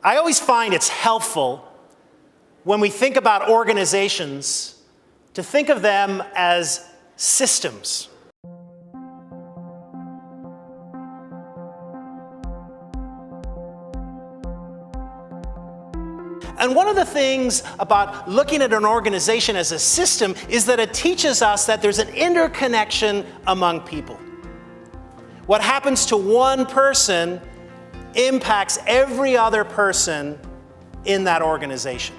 I always find it's helpful when we think about organizations to think of them as systems. And one of the things about looking at an organization as a system is that it teaches us that there's an interconnection among people. What happens to one person impacts every other person in that organization.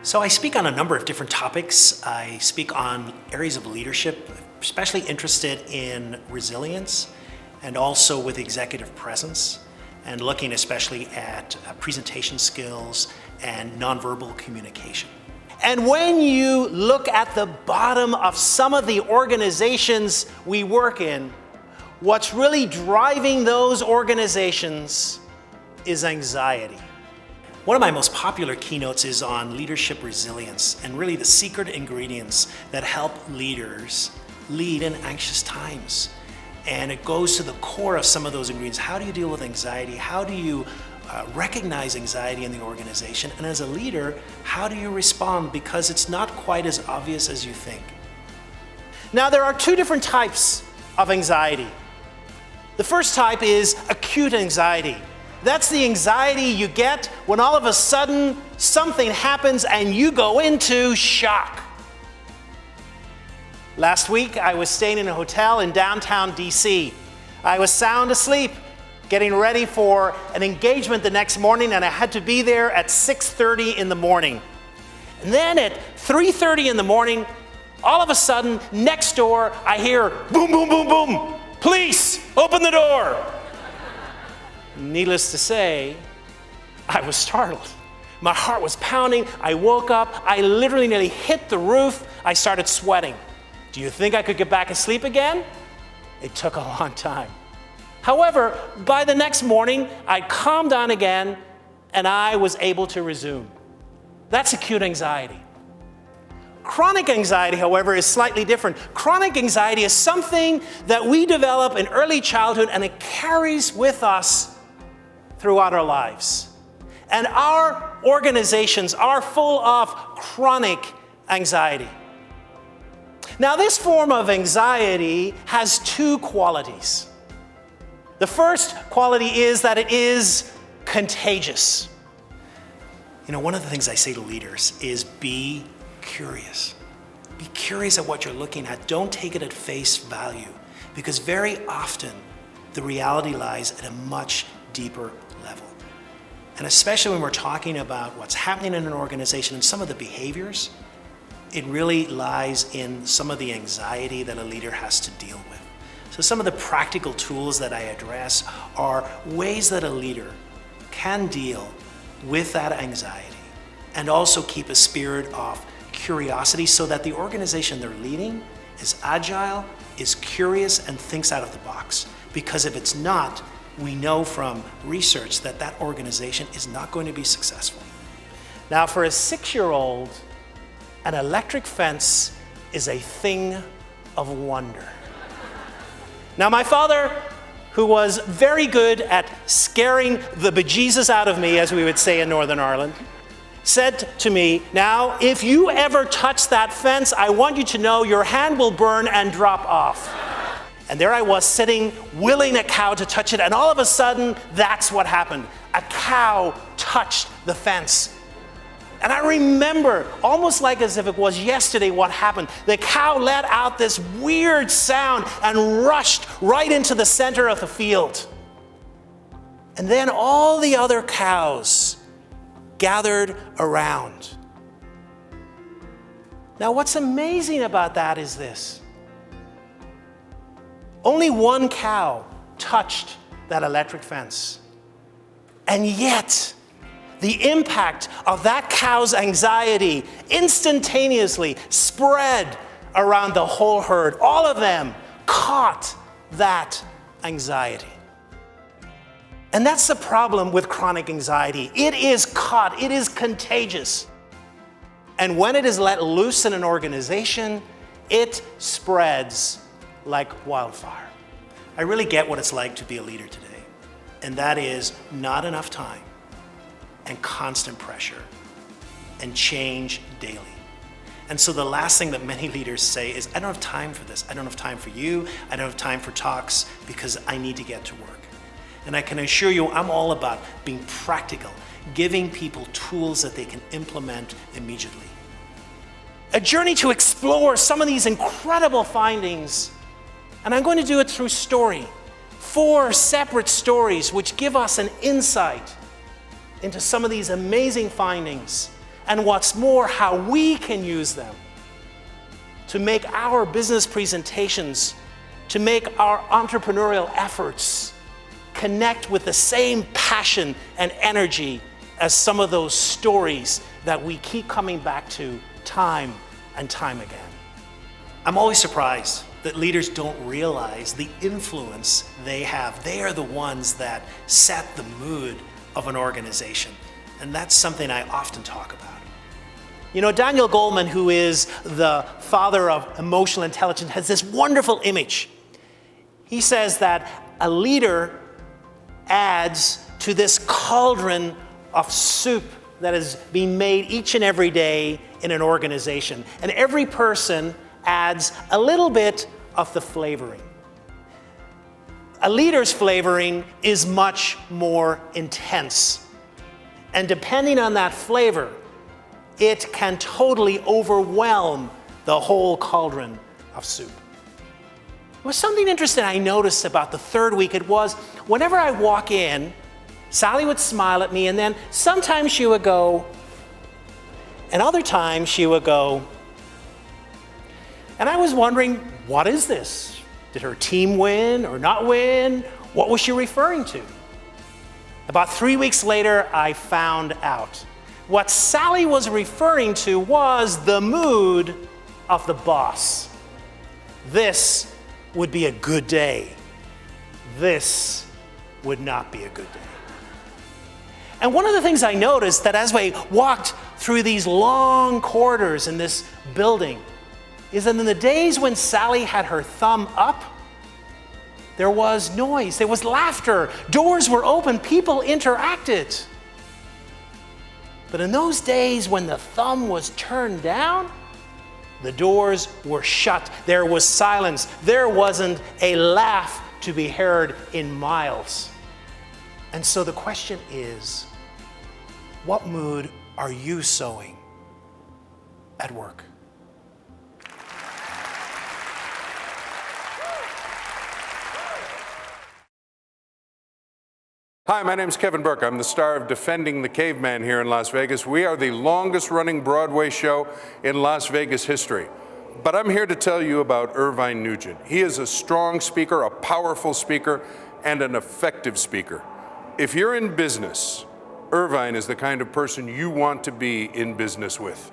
So I speak on a number of different topics. I speak on areas of leadership, especially interested in resilience and also with executive presence, and looking especially at presentation skills and nonverbal communication. And when you look at the bottom of some of the organizations we work in, what's really driving those organizations is anxiety. One of my most popular keynotes is on leadership resilience and really the secret ingredients that help leaders lead in anxious times. And it goes to the core of some of those ingredients. How do you deal with anxiety? How do you recognize anxiety in the organization? And as a leader, how do you respond? Because it's not quite as obvious as you think. Now, there are two different types of anxiety. The first type is acute anxiety. That's the anxiety you get when all of a sudden something happens and you go into shock. Last week, I was staying in a hotel in downtown DC. I was sound asleep, getting ready for an engagement the next morning, and I had to be there at 6:30 in the morning. And then at 3:30 in the morning, all of a sudden, next door, I hear boom, boom, boom, boom. Police, open the door. Needless to say, I was startled. My heart was pounding. I woke up. I literally nearly hit the roof. I started sweating. Do you think I could get back and sleep again? It took a long time. However, by the next morning, I calmed down again and I was able to resume. That's acute anxiety. Chronic anxiety, however, is slightly different. Chronic anxiety is something that we develop in early childhood and it carries with us throughout our lives. And our organizations are full of chronic anxiety. Now, this form of anxiety has two qualities. The first quality is that it is contagious. You know, one of the things I say to leaders is be curious. Be curious at what you're looking at. Don't take it at face value, because very often the reality lies at a much deeper level. And especially when we're talking about what's happening in an organization and some of the behaviors, it really lies in some of the anxiety that a leader has to deal with. So some of the practical tools that I address are ways that a leader can deal with that anxiety and also keep a spirit of curiosity so that the organization they're leading is agile, is curious, and thinks out of the box. Because if it's not, we know from research that that organization is not going to be successful. Now, for a 6-year-old, an electric fence is a thing of wonder. Now, my father, who was very good at scaring the bejesus out of me, as we would say in Northern Ireland, said to me, "Now, if you ever touch that fence, I want you to know your hand will burn and drop off." And there I was sitting, willing a cow to touch it, and all of a sudden, that's what happened. A cow touched the fence. And I remember, almost like as if it was yesterday, what happened. The cow let out this weird sound and rushed right into the center of the field. And then all the other cows gathered around. Now, what's amazing about that is this. Only one cow touched that electric fence. And yet, the impact of that cow's anxiety instantaneously spread around the whole herd. All of them caught that anxiety. And that's the problem with chronic anxiety. It is caught, it is contagious. And when it is let loose in an organization, it spreads like wildfire. I really get what it's like to be a leader today. And that is not enough time and constant pressure and change daily. And so the last thing that many leaders say is, I don't have time for this. I don't have time for you. I don't have time for talks because I need to get to work. And I can assure you, I'm all about being practical, giving people tools that they can implement immediately. A journey to explore some of these incredible findings. And I'm going to do it through story. 4 separate stories which give us an insight into some of these amazing findings, and what's more, how we can use them to make our business presentations, to make our entrepreneurial efforts connect with the same passion and energy as some of those stories that we keep coming back to time and time again. I'm always surprised that leaders don't realize the influence they have. They are the ones that set the mood of an organization. And that's something I often talk about. You know, Daniel Goleman, who is the father of emotional intelligence, has this wonderful image. He says that a leader adds to this cauldron of soup that is being made each and every day in an organization. And every person adds a little bit of the flavoring. A leader's flavoring is much more intense. And depending on that flavor, it can totally overwhelm the whole cauldron of soup. There was something interesting I noticed about the 3rd week. It was whenever I walk in, Sally would smile at me, and then sometimes she would go, and other times she would go, and I was wondering, what is this? Did her team win or not win? What was she referring to? About 3 weeks later, I found out. What Sally was referring to was the mood of the boss. This would be a good day. This would not be a good day. And one of the things I noticed that as we walked through these long corridors in this building is that in the days when Sally had her thumb up, there was noise, there was laughter, doors were open, people interacted. But in those days when the thumb was turned down, the doors were shut. There was silence. There wasn't a laugh to be heard in miles. And so the question is, what mood are you sowing at work? Hi, my name's Kevin Burke. I'm the star of Defending the Caveman here in Las Vegas. We are the longest running Broadway show in Las Vegas history. But I'm here to tell you about Irvine Nugent. He is a strong speaker, a powerful speaker, and an effective speaker. If you're in business, Irvine is the kind of person you want to be in business with.